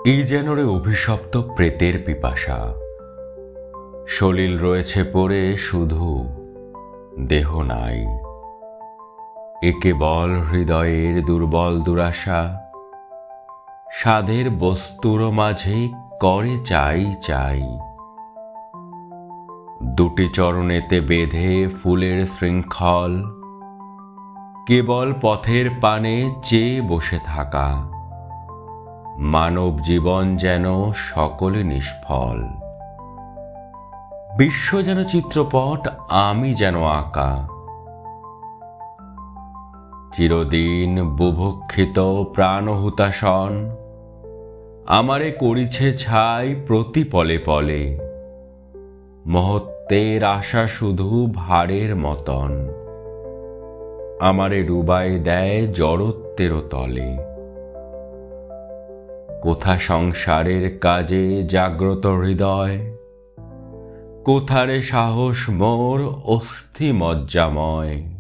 এই যেন রে অভিশপ্ত প্রেতের পিপাসা, সলিল রয়েছে পড়ে শুধু, দেহ নাই। এ কেবল হৃদয়ের দুর্বল দুরাশা, সাধের বস্তুর মাঝে করে চাই চাই। দুটি চরণেতে বেঁধে ফুলের শৃঙ্খল, কেবল পথের পানে চেয়ে বসে থাকা। মানব জীবন যেন সকলে নিষ্ফল, বিশ্ব যেন চিত্রপট, আমি যেন আঁকা। চিরদিন বুভুক্ষিত প্রাণহুতাশন আমারে করিছে ছাই প্রতি পলে পলে। মহত্বের আশা শুধু ভারের মতন আমারে ডুবাই দেয় জড়ত্বের তলে। কোথা সংসারের কাজে জাগ্রত হৃদয়, কোথারে সাহস মোর অস্থি মজ্জাময়।